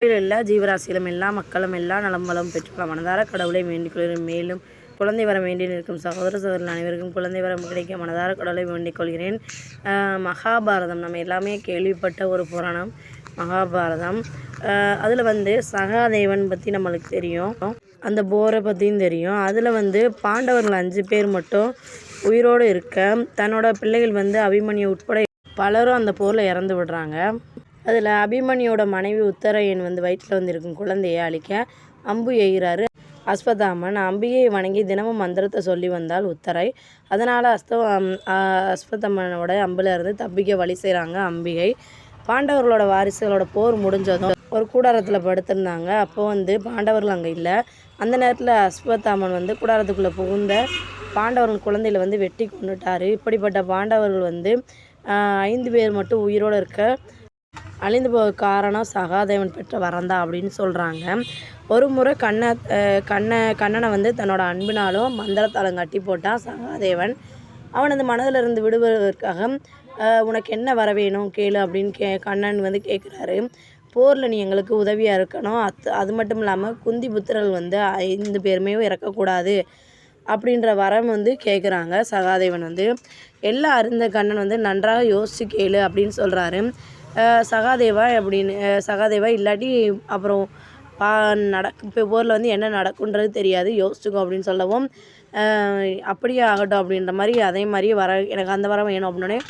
எல்லா ஜீவராசிகளும் எல்லா மக்களும் எல்லா நலம் வளம் பெற்றுள்ள மனதார கடவுளை வேண்டிக் கொள்கிறேன். மேலும் குழந்தை வர வேண்டி நிற்கும் சகோதர சகோதரர்கள் அனைவருக்கும் குழந்தை வரம் கிடைக்க மனதார கடவுளை வேண்டிக் கொள்கிறேன். மகாபாரதம் நம்ம எல்லாமே கேள்விப்பட்ட ஒரு புராணம் மகாபாரதம். அதில் சகாதேவன் பற்றி நம்மளுக்கு தெரியும், அந்த போரை பற்றியும் தெரியும். அதில் பாண்டவர்கள் 5 பேர் மட்டும் உயிரோடு இருக்க தன்னோட பிள்ளைகள் அபிமன்யு உட்பட பலரும் அந்த போரில் இறந்து விடுறாங்க. அதில் அபிமன்யோட மனைவி உத்தரையன் வயிற்றில் இருக்கும் குழந்தையை அழிக்க அம்பு எய்கிறாரு அஸ்வத்தாமன். அம்பியை வணங்கி தினமும் மந்திரத்தை சொல்லி வந்தால் உத்தரை. அதனால் அஸ்வத்தாமனோட அம்பில் இருந்து தப்பிக்க வழி செய்கிறாங்க அம்பிகை. பாண்டவர்களோட வாரிசுகளோட போர் முடிஞ்சதும் ஒரு கூடாரத்தில் படுத்திருந்தாங்க. அப்போ பாண்டவர்கள் அங்கே இல்லை. அந்த நேரத்தில் அஸ்வத்தாமன் கூடாரத்துக்குள்ளே புகுந்த பாண்டவர்கள் குழந்தையில வெட்டி கொண்டுட்டார். இப்படிப்பட்ட பாண்டவர்கள் 5 பேர் மட்டும் உயிரோடு இருக்க அழிந்து போக காரணம் சகாதேவன் பெற்ற வரந்தான் அப்படின்னு சொல்கிறாங்க. ஒரு முறை கண்ணனை தன்னோட அன்பினாலும் மந்திரத்தாலும் கட்டி போட்டான் சகாதேவன். அவன் மனதில் இருந்து விடுவதற்காக உனக்கு என்ன வர வேணும் கேளு அப்படின்னு கண்ணன் கேட்குறாரு. போரில் நீ எங்களுக்கு உதவியாக இருக்கணும், அது மட்டும் இல்லாமல் குந்தி புத்திரர்கள் 5 பேருமே இறக்கக்கூடாது அப்படின்ற வரம் கேட்குறாங்க. சகாதேவன் எல்லாம் அறிந்த கண்ணன் நன்றாக யோசிச்சு கேளு அப்படின்னு சொல்கிறாரு. சகாதேவா இல்லாட்டி அப்புறம் இப்போ போரில் என்ன நடக்குன்றது தெரியாது, யோசிச்சுக்கோ அப்படின்னு சொல்லவும் அப்படியே ஆகட்டும் அப்படின்ற மாதிரி அதே மாதிரி எனக்கு அந்த வரம் வேணும் அப்படின்னே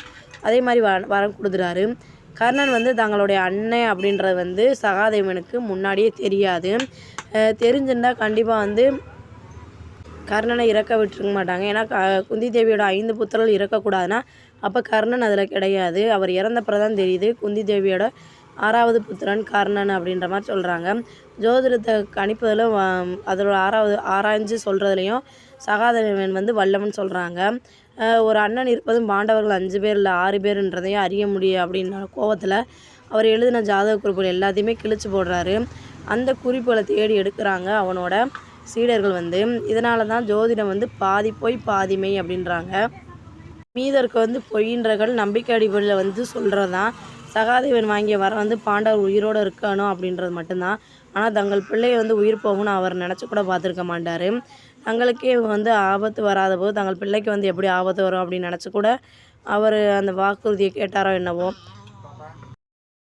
அதே மாதிரி வரம் கொடுத்துறாரு. கர்ணன் தங்களுடைய அண்ணன் அப்படின்றது சகாதேவனுக்கு முன்னாடியே தெரியாது. தெரிஞ்சிருந்தால் கண்டிப்பாக கர்ணனை இறக்க விட்டுருக்க மாட்டாங்க. ஏன்னா குந்தி தேவியோட 5 புத்திரர்கள் இறக்கக்கூடாதுன்னா அப்போ கர்ணன் அதில் கிடையாது. அவர் இறந்தப்பறம் தான் தெரியுது குந்தி தேவியோட 6வது புத்திரன் கர்ணன் அப்படின்ற மாதிரி சொல்கிறாங்க. ஜோதிடத்தை கணிப்பதில் அதோட ஆராய்ஞ்சு சொல்கிறதுலையும் சகாதேவன் வல்லவன் சொல்கிறாங்க. ஒரு அண்ணன் இருப்பதும் பாண்டவர்கள் 5 பேர் இல்லை 6 பேருன்றதையும் அறிய முடியும் அப்படின்ற கோவத்தில் அவர் எழுதின ஜாதக குறிப்புகள் எல்லாத்தையுமே கிழிச்சு போடுறாரு. அந்த குறிப்புகளை தேடி எடுக்கிறாங்க அவனோட சீடர்கள். இதனால தான் ஜோதிடம் பாதி பொய் பாதி மெய் அப்படின்றாங்க. மீதற்கு பொய்ன்றகள் நம்பிக்கை அடிப்படையில் சொல்கிறது தான். சகாதேவன் வாங்கிய வர பாண்டவர் உயிரோடு இருக்கணும் அப்படின்றது மட்டும்தான். ஆனால் தங்கள் பிள்ளையை உயிர் போகணும்னு அவர் நினச்சி கூட பார்த்துருக்க மாட்டார். தங்களுக்கே ஆபத்து வராத போது தங்கள் பிள்ளைக்கு எப்படி ஆபத்து வரும் அப்படின்னு நினச்சி கூட அவர் அந்த வாக்குறுதியை கேட்டாரோ என்னவோ.